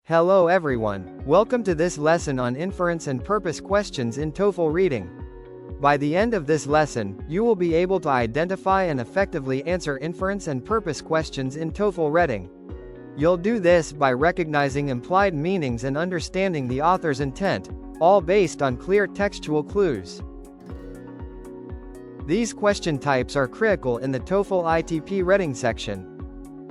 Hello everyone, welcome to this lesson on inference and purpose questions in TOEFL reading. By the end of this lesson, you will be able to identify and effectively answer inference and purpose questions in TOEFL reading. You'll do this by recognizing implied meanings and understanding the author's intent, all based on clear textual clues. These question types are critical in the TOEFL ITP reading section.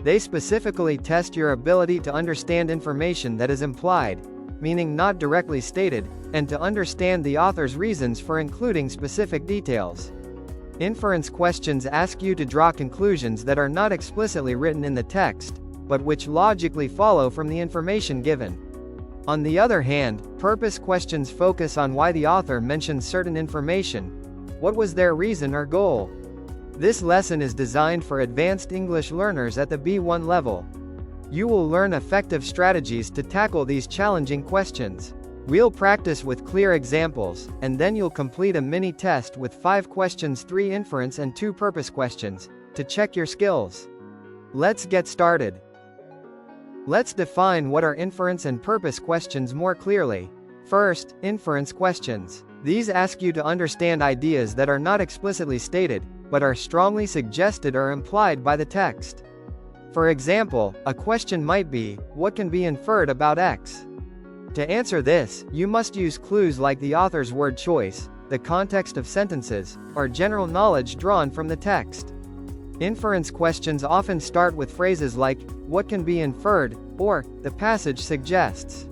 They specifically test your ability to understand information that is implied, meaning not directly stated, and to understand the author's reasons for including specific details. Inference questions ask you to draw conclusions that are not explicitly written in the text, but which logically follow from the information given. On the other hand, purpose questions focus on why the author mentions certain information. What was their reason or goal? This lesson is designed for advanced English learners at the B1 level. You will learn effective strategies to tackle these challenging questions. We'll practice with clear examples, and then you'll complete a mini test with 5 questions, 3 inference and 2 purpose questions, to check your skills. Let's get started. Let's define what are inference and purpose questions more clearly. First, inference questions. These ask you to understand ideas that are not explicitly stated, but are strongly suggested or implied by the text. For example, a question might be, what can be inferred about X? To answer this, you must use clues like the author's word choice, the context of sentences, or general knowledge drawn from the text. Inference questions often start with phrases like, what can be inferred, or, the passage suggests.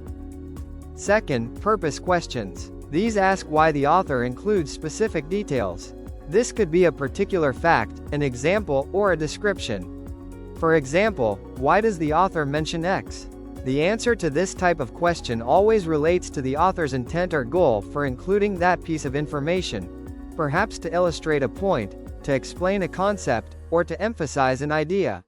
Second, purpose questions. These ask why the author includes specific details. This could be a particular fact, an example, or a description. For example, why does the author mention X? The answer to this type of question always relates to the author's intent or goal for including that piece of information, perhaps to illustrate a point, to explain a concept, or to emphasize an idea.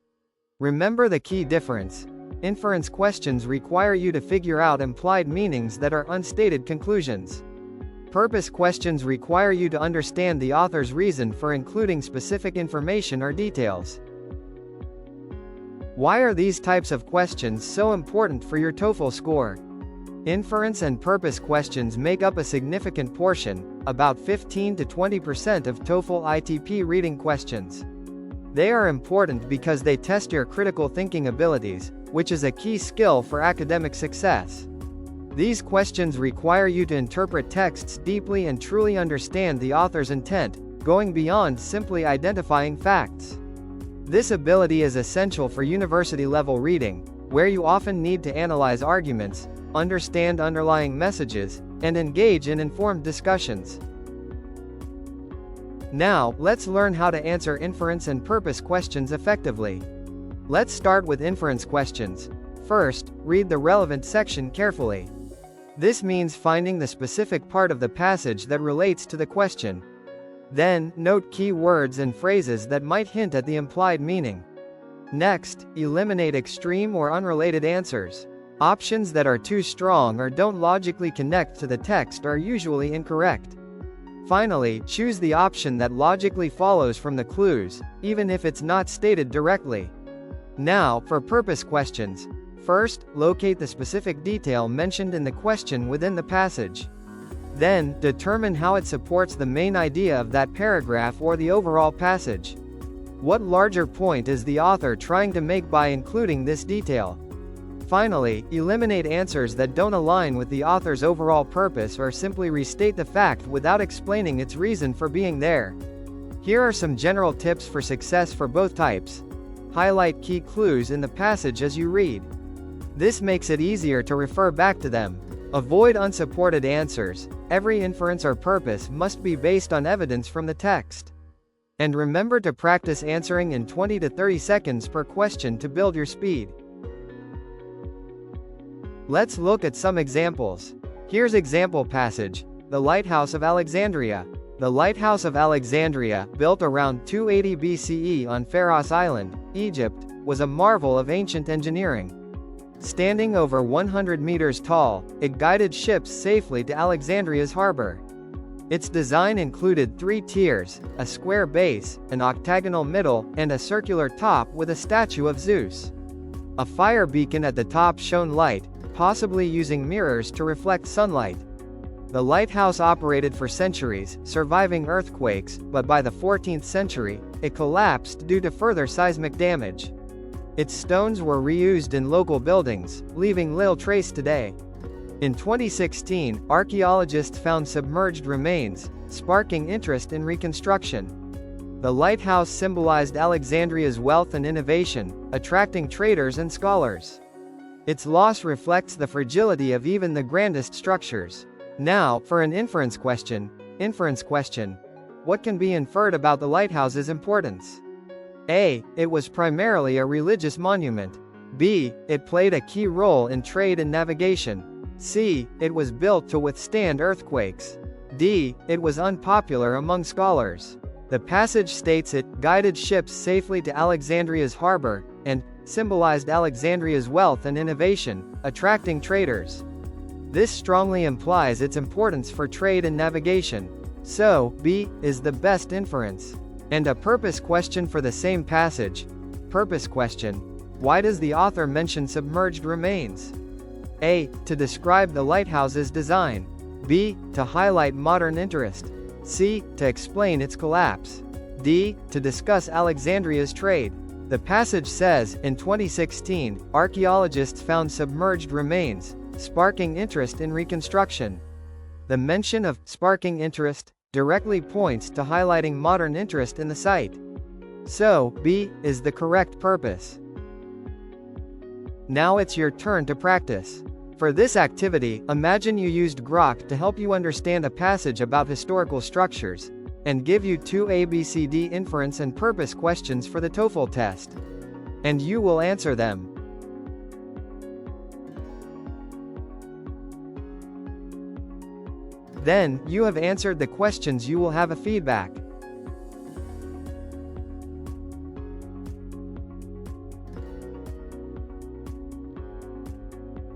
Remember the key difference. Inference questions require you to figure out implied meanings that are unstated conclusions. Purpose questions require you to understand the author's reason for including specific information or details. Why are these types of questions so important for your TOEFL score? Inference and purpose questions make up a significant portion, about 15 to 20% of TOEFL ITP reading questions. They are important because they test your critical thinking abilities, which is a key skill for academic success. These questions require you to interpret texts deeply and truly understand the author's intent, going beyond simply identifying facts. This ability is essential for university-level reading, where you often need to analyze arguments, understand underlying messages, and engage in informed discussions. Now, let's learn how to answer inference and purpose questions effectively. Let's start with inference questions. First, read the relevant section carefully. This means finding the specific part of the passage that relates to the question. Then, note key words and phrases that might hint at the implied meaning. Next, eliminate extreme or unrelated answers. Options that are too strong or don't logically connect to the text are usually incorrect. Finally, choose the option that logically follows from the clues, even if it's not stated directly. Now, for purpose questions. First, locate the specific detail mentioned in the question within the passage. Then, determine how it supports the main idea of that paragraph or the overall passage. What larger point is the author trying to make by including this detail? Finally, eliminate answers that don't align with the author's overall purpose or simply restate the fact without explaining its reason for being there. Here are some general tips for success for both types. Highlight key clues in the passage as you read. This makes it easier to refer back to them. Avoid unsupported answers. Every inference or purpose must be based on evidence from the text. And remember to practice answering in 20 to 30 seconds per question to build your speed. Let's look at some examples. Here's example passage. The Lighthouse of Alexandria. The Lighthouse of Alexandria, built around 280 BCE on Pharos Island, Egypt, was a marvel of ancient engineering. Standing over 100 meters tall, it guided ships safely to Alexandria's harbor. Its design included 3 tiers, a square base, an octagonal middle, and a circular top with a statue of Zeus. A fire beacon at the top shone light, possibly using mirrors to reflect sunlight. The lighthouse operated for centuries, surviving earthquakes, but by the 14th century, it collapsed due to further seismic damage. Its stones were reused in local buildings, leaving little trace today. In 2016, archaeologists found submerged remains, sparking interest in reconstruction. The lighthouse symbolized Alexandria's wealth and innovation, attracting traders and scholars. Its loss reflects the fragility of even the grandest structures. Now, for an inference question. What can be inferred about the lighthouse's importance? A. It was primarily a religious monument. B. It played a key role in trade and navigation. C. It was built to withstand earthquakes. D. It was unpopular among scholars. The passage states it guided ships safely to Alexandria's harbor, and symbolized Alexandria's wealth and innovation, attracting traders. This strongly implies its importance for trade and navigation. So, B is the best inference. And a purpose question for the same passage. Purpose question. Why does the author mention submerged remains? A. To describe the lighthouse's design. B. To highlight modern interest. C. To explain its collapse. D. To discuss Alexandria's trade. The passage says, in 2016, archaeologists found submerged remains, sparking interest in reconstruction. The mention of sparking interest directly points to highlighting modern interest in the site. So, B is the correct purpose. Now it's your turn to practice. For this activity, imagine you used Grok to help you understand a passage about historical structures, and give you 2 ABCD inference and purpose questions for the TOEFL test. And you will answer them. Then, you have answered the questions, you will have a feedback.